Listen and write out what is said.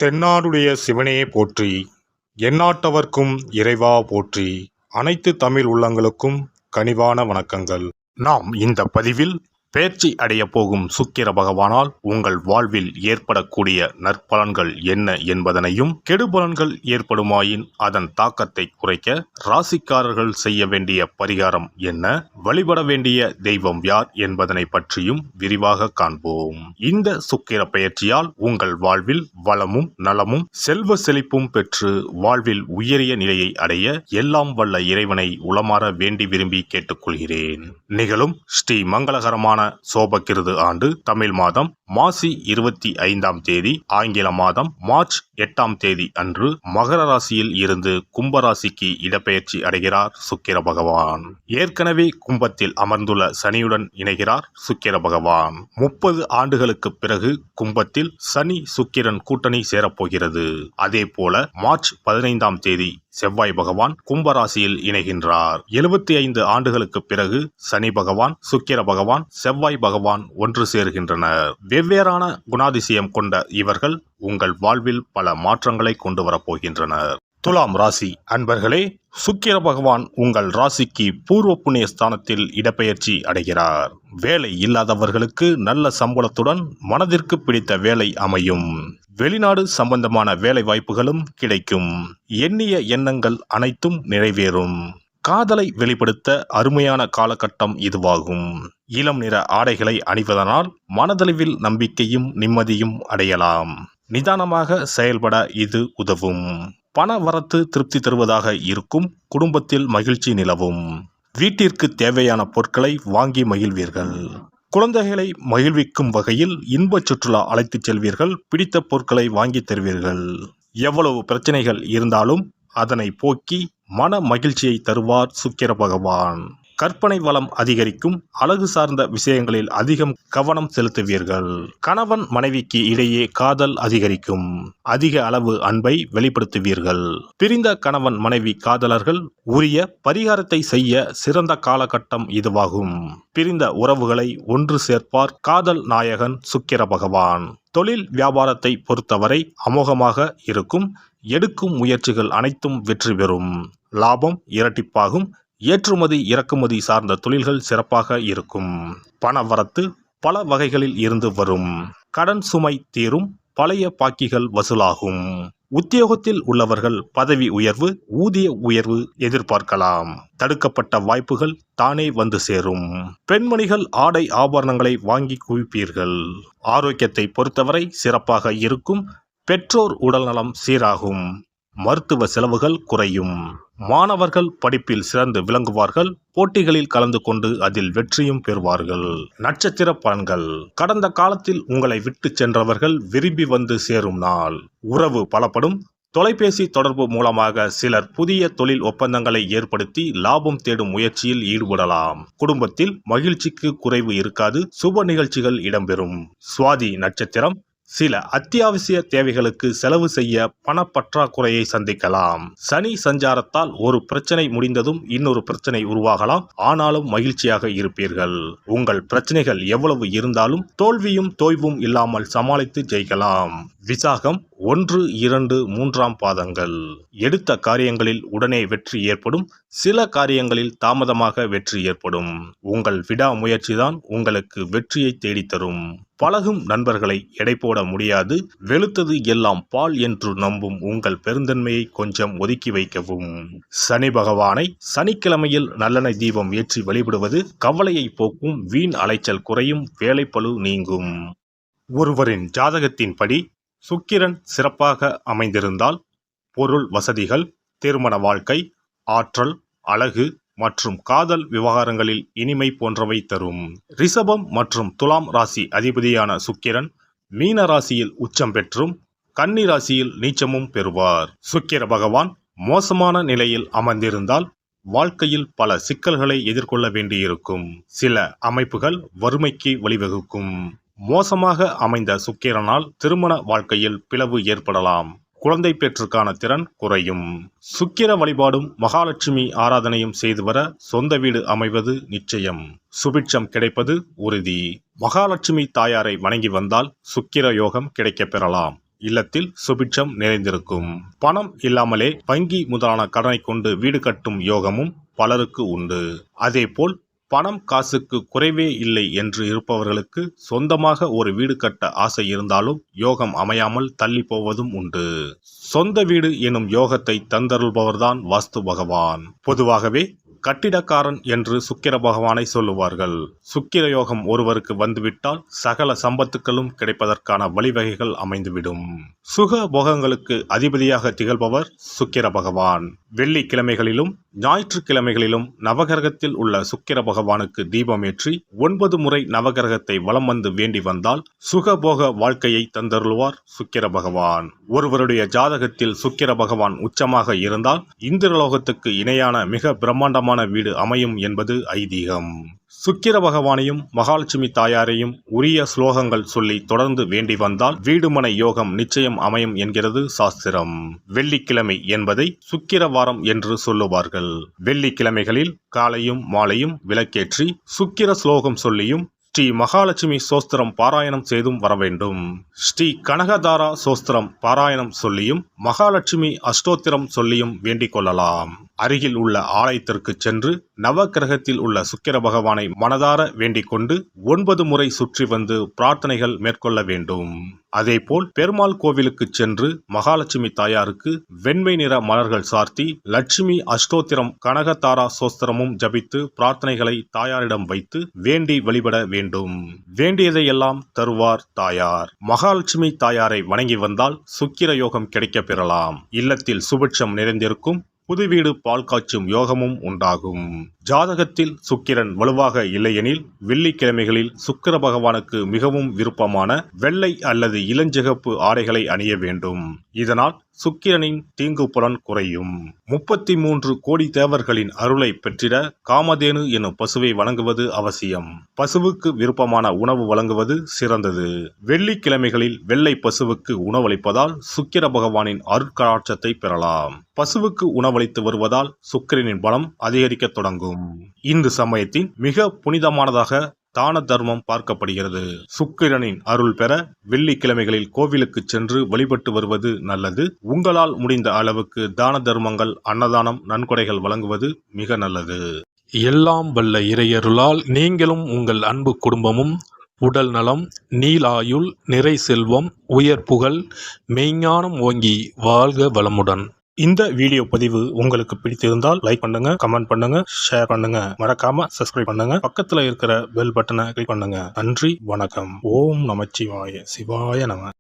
தென்னாடுடைய சிவனே போற்றி, எந்நாட்டவர்க்கும் இறைவா போற்றி. அனைத்து தமிழ் உள்ளங்களுக்கும் கனிவான வணக்கங்கள். நாம் இந்த பதிவில் பெயர்ச்சி அடைய போகும் சுக்கிர பகவானால் உங்கள் வாழ்வில் ஏற்படக்கூடிய நற்பலன்கள் என்ன என்பதனையும், கெடுபலன்கள் ஏற்படுமாயின் அதன் தாக்கத்தை குறைக்க ராசிக்காரர்கள் செய்ய வேண்டிய பரிகாரம் என்ன, வழிபட வேண்டிய தெய்வம் யார் என்பதனை பற்றியும் விரிவாக காண்போம். இந்த சுக்கிர பெயர்ச்சியால் உங்கள் வாழ்வில் வளமும் நலமும் செல்வ செழிப்பும் பெற்று வாழ்வில் உயரிய நிலையை அடைய எல்லாம் வல்ல இறைவனை உளமாற வேண்டி விரும்பி கேட்டுக்கொள்கிறேன். நிகழும் ஸ்ரீ மங்களகரமான சோபகிருது ஆண்டு தமிழ் மாதம் மாசி 25ஆம் தேதி, ஆங்கில மாதம் மார்ச் 8ஆம் தேதி அன்று மகர ராசியில் இருந்து கும்பராசிக்கு இடப்பெயர்ச்சி அடைகிறார் சுக்கிர பகவான். ஏற்கனவே கும்பத்தில் அமர்ந்துள்ள சனியுடன் இணைகிறார் சுக்கிர பகவான். 30 ஆண்டுகளுக்கு பிறகு கும்பத்தில் சனி சுக்கிரன் கூட்டணி சேரப்போகிறது. அதே போல மார்ச் 15ஆம் தேதி செவ்வாய் பகவான் கும்பராசியில் இணைகின்றார். 75 ஆண்டுகளுக்கு பிறகு சனி பகவான், சுக்கிர பகவான், செவ்வாய் பகவான் ஒன்று சேர்கின்றனர். வெவ்வேறான குணாதிசயம் கொண்ட இவர்கள் உங்கள் வாழ்வில் பல மாற்றங்களை கொண்டு வரப்போகின்றனர். துலாம் ராசி அன்பர்களே, சுக்கிர பகவான் உங்கள் ராசிக்கு பூர்வ புண்ணிய ஸ்தானத்தில் இடப்பெயர்ச்சி அடைகிறார். வேலை இல்லாதவர்களுக்கு நல்ல சம்பளத்துடன் மனதிற்கு பிடித்த வேலை அமையும். வெளிநாடு சம்பந்தமான வேலை வாய்ப்புகளும் கிடைக்கும். எண்ணிய எண்ணங்கள் அனைத்தும் நிறைவேறும். காதலை வெளிப்படுத்த அருமையான காலகட்டம் இதுவாகும். இளம் நிற ஆடைகளை அணிவதனால் மனதளவில் நம்பிக்கையும் நிம்மதியும் அடையலாம். நிதானமாக செயல்பட இது உதவும். பண வரத்து திருப்தி தருவதாக இருக்கும். குடும்பத்தில் மகிழ்ச்சி நிலவும். வீட்டிற்கு தேவையான பொருட்களை வாங்கி மகிழ்வீர்கள். குழந்தைகளை மகிழ்விக்கும் வகையில் இன்ப சுற்றுலா அழைத்துச் செல்வீர்கள். பிடித்த பொருட்களை வாங்கி தருவீர்கள். எவ்வளவு பிரச்சனைகள் இருந்தாலும் அதனை போக்கி மன மகிழ்ச்சியை தருவார் சுக்கிர பகவான். கற்பனை வளம் அதிகரிக்கும். அழகு சார்ந்த விஷயங்களில் அதிகம் கவனம் செலுத்துவீர்கள். கணவன் மனைவிக்கு இடையே காதல் அதிகரிக்கும். அதிக அளவு அன்பை வெளிப்படுத்துவீர்கள். பிரிந்த கணவன் மனைவி காதலர்கள் உரிய பரிகாரத்தை செய்ய சிறந்த காலகட்டம் இதுவாகும். பிரிந்த உறவுகளை ஒன்று சேர்ப்பார் காதல் நாயகன் சுக்கிர பகவான். தொழில் வியாபாரத்தை பொறுத்தவரை அமோகமாக இருக்கும். எடுக்கும் முயற்சிகள் அனைத்தும் வெற்றி பெறும். லாபம் இரட்டிப்பாகும். ஏற்றுமதி இறக்குமதி சார்ந்த தொழில்கள் சிறப்பாக இருக்கும். பண வரத்து பல வகைகளில் இருந்து வரும். கடன் சுமை தீரும். பழைய பாக்கிகள் வசூலாகும். உத்தியோகத்தில் உள்ளவர்கள் பதவி உயர்வு, ஊதிய உயர்வு எதிர்பார்க்கலாம். தடுக்கப்பட்ட வாய்ப்புகள் தானே வந்து சேரும். பெண்மணிகள் ஆடை ஆபரணங்களை வாங்கி குவிப்பீர்கள். ஆரோக்கியத்தை பொறுத்தவரை சிறப்பாக இருக்கும். பெற்றோர் உடல்நலம் சீராகும். மருத்துவ செலவுகள் குறையும். மாணவர்கள் படிப்பில் சிறந்து விளங்குவார்கள். போட்டிகளில் கலந்து கொண்டு அதில் வெற்றியும் பெறுவார்கள். நட்சத்திர பலன்கள். கடந்த காலத்தில் உங்களை விட்டு சென்றவர்கள் விரும்பி வந்து சேரும் நாள். உறவு பலப்படும். தொலைபேசி தொடர்பு மூலமாக சிலர் புதிய தொழில் ஒப்பந்தங்களை ஏற்படுத்தி லாபம் தேடும் முயற்சியில் ஈடுபடலாம். குடும்பத்தில் மகிழ்ச்சிக்கு குறைவு இருக்காது. சுப நிகழ்ச்சிகள் இடம்பெறும். சுவாதி நட்சத்திரம். சில அத்தியாவசிய தேவைகளுக்கு செலவு செய்ய பணப்பற்றாக்குறையை சந்திக்கலாம். சனி சஞ்சாரத்தால் ஒரு பிரச்சனை முடிந்ததும் இன்னொரு பிரச்சனை உருவாகலாம். ஆனாலும் மகிழ்ச்சியாக இருப்பீர்கள். உங்கள் பிரச்சனைகள் எவ்வளவு இருந்தாலும் தோல்வியும் தோய்வும் இல்லாமல் சமாளித்து ஜெயிக்கலாம். விசாகம் 1, 2, 3ஆம் பாதங்கள். எடுத்த காரியங்களில் உடனே வெற்றி ஏற்படும். சில காரியங்களில் தாமதமாக வெற்றி ஏற்படும். உங்கள் விடாமுயற்சிதான் உங்களுக்கு வெற்றியை தேடித்தரும். பழகும் நண்பர்களை எடை போட முடியாது. வெளுத்தது எல்லாம் பால் என்று நம்பும் உங்கள் பெருந்தன்மையை கொஞ்சம் ஒதுக்கி வைக்கவும். சனி பகவானை சனிக்கிழமையில் நல்லெண்ணெய் தீபம் ஏற்றி வழிபடுவது கவலையை போக்கும். வீண் அலைச்சல் குறையும். வேலைப்பளு நீங்கும். ஒருவரின் ஜாதகத்தின்படி சுக்கிரன் சிறப்பாக அமைந்திருந்தால் பொருள் வசதிகள், திருமண வாழ்க்கை, ஆற்றல், அழகு மற்றும் காதல் விவகாரங்களில் இனிமை போன்றவை தரும். ரிஷபம் மற்றும் துலாம் ராசி அதிபதியான சுக்கிரன் மீன ராசியில் உச்சம் பெற்றும் கன்னி ராசியில் நீச்சமும் பெறுவார். சுக்கிர பகவான் மோசமான நிலையில் அமர்ந்திருந்தால் வாழ்க்கையில் பல சிக்கல்களை எதிர்கொள்ள வேண்டியிருக்கும். சில அமைப்புகள் வறுமைக்கு வழிவகுக்கும். மோசமாக அமைந்த சுக்கிரனால் திருமண வாழ்க்கையில் பிளவு ஏற்படலாம். குழந்தை பெற்றுக்கான திறன் குறையும். சுக்கிர வழிபாடும் மகாலட்சுமி ஆராதனையும் செய்து வர சொந்த வீடு அமைவது நிச்சயம். சுபிட்சம் கிடைப்பது உறுதி. மகாலட்சுமி தாயாரை வணங்கி வந்தால் சுக்கிர யோகம் கிடைக்கப் பெறலாம். இல்லத்தில் சுபிட்சம் நிறைந்திருக்கும். பணம் இல்லாமலே வங்கி முதலான கடனை கொண்டு வீடு கட்டும் யோகமும் பலருக்கு உண்டு. அதேபோல் பணம் காசுக்கு குறைவே இல்லை என்று இருப்பவர்களுக்கு சொந்தமாக ஒரு வீடு கட்ட ஆசை இருந்தாலும் யோகம் அமையாமல் தள்ளி போவதும் உண்டு. சொந்த வீடு எனும் யோகத்தை தந்தருள்பவர்தான் வாஸ்து பகவான். பொதுவாகவே கட்டிடக்காரன் என்று சுக்கிர பகவானை சொல்லுவார்கள். சுக்கிர யோகம் ஒருவருக்கு வந்துவிட்டால் சகல சம்பத்துக்களும் கிடைப்பதற்கான வழிவகைகள் அமைந்துவிடும். சுக போகங்களுக்கு அதிபதியாக திகழ்பவர் சுக்கிர பகவான். வெள்ளிக்கிழமைகளிலும் ஞாயிற்றுக்கிழமைகளிலும் நவகிரகத்தில் உள்ள சுக்கிர பகவானுக்கு தீபமேற்றி 9 முறை நவகிரகத்தை வலம் வந்து வேண்டி வந்தால் சுகபோக வாழ்க்கையை தந்தருள்வார் சுக்கிர பகவான். ஒருவருடைய ஜாதகத்தில் சுக்கிர பகவான் உச்சமாக இருந்தால் இந்திரலோகத்துக்கு இணையான மிக பிரம்மாண்டமான வீடு அமையும் என்பது ஐதீகம். சுக்கிர பகவானையும் மகாலட்சுமி தாயாரையும் உரிய ஸ்லோகங்கள் சொல்லி தொடர்ந்து வேண்டி வந்தால் வீடுமனை யோகம் நிச்சயம் அமையும் என்கிறது சாஸ்திரம். வெள்ளிக்கிழமை என்பதை சுக்கிர வாரம் என்று சொல்லுவார்கள். வெள்ளிக்கிழமைகளில் காலையும் மாலையும் விளக்கேற்றி சுக்கிர ஸ்லோகம் சொல்லியும் ஸ்ரீ மகாலட்சுமி சோஸ்திரம் பாராயணம் செய்தும் வர வேண்டும். ஸ்ரீ கனகதாரா சோஸ்திரம் பாராயணம் சொல்லியும் மகாலட்சுமி அஷ்டோத்திரம் சொல்லியும் வேண்டிக் கொள்ளலாம். அருகில் உள்ள ஆலயத்திற்கு சென்று நவகிரகத்தில் உள்ள சுக்கிர பகவானை மனதார வேண்டிக் கொண்டு 9 முறை சுற்றி வந்து பிரார்த்தனைகள் மேற்கொள்ள வேண்டும். அதேபோல் பெருமாள் கோவிலுக்கு சென்று மகாலட்சுமி தாயாருக்கு வெண்மை நிற மலர்கள் சார்த்தி லட்சுமி அஷ்டோத்திரம் கனகதாரா சோஸ்திரமும் ஜபித்து பிரார்த்தனைகளை தாயாரிடம் வைத்து வேண்டி வழிபட வேண்டும். வேண்டியதையெல்லாம் தருவார் தாயார். மகாலட்சுமி தாயாரை வணங்கி வந்தால் சுக்கிர யோகம் கிடைக்க பெறலாம். இல்லத்தில் சுபிட்சம் நிறைந்திருக்கும். புது வீடு பால் காய்ச்சும் யோகமும் உண்டாகும். ஜாதகத்தில் சுக்கிரன் வலுவாக இல்லையெனில் வெள்ளிக்கிழமைகளில் சுக்கிர பகவானுக்கு மிகவும் விருப்பமான வெள்ளை அல்லது இளஞ்சிகப்பு ஆடைகளை அணிய வேண்டும். இதனால் சுக்கிரனின் தீங்கு புலன் குறையும். 33 கோடி தேவர்களின் அருளை பெற்றிட காமதேனு எனும் பசுவை வணங்குவது அவசியம். பசுவுக்கு விருப்பமான உணவு வழங்குவது சிறந்தது. வெள்ளிக்கிழமைகளில் வெள்ளை பசுவுக்கு உணவளிப்பதால் சுக்கிர பகவானின் அருட்கடாட்சத்தை பெறலாம். பசுவுக்கு உணவளித்து வருவதால் சுக்கிரனின் பலம் அதிகரிக்க தொடங்கும். இந்து சமயத்தின் மிக புனிதமானதாக தான தர்மம் பார்க்கப்படுகிறது. சுக்கிரனின் அருள் பெற வெள்ளிக்கிழமைகளில் கோவிலுக்கு சென்று வழிபட்டு வருவது நல்லது. உங்களால் முடிந்த அளவுக்கு தான தர்மங்கள், அன்னதானம், நன்கொடைகள் வழங்குவது மிக நல்லது. எல்லாம் வல்ல இறையருளால் நீங்களும் உங்கள் அன்பு குடும்பமும் உடல் நலம், நீலாயுள், நிறை செல்வம், உயர் புகழ், மெய்ஞானம் ஓங்கி வாழ்க வளமுடன். இந்த வீடியோ பதிவு உங்களுக்கு பிடித்திருந்தால் லைக் பண்ணுங்க, கமெண்ட் பண்ணுங்க, ஷேர் பண்ணுங்க. மறக்காம சப்ஸ்கிரைப் பண்ணுங்க. பக்கத்துல இருக்கிற பெல் பட்டனை கிளிக் பண்ணுங்க. நன்றி, வணக்கம். ஓம் நமச்சிவாய. சிவாய நம.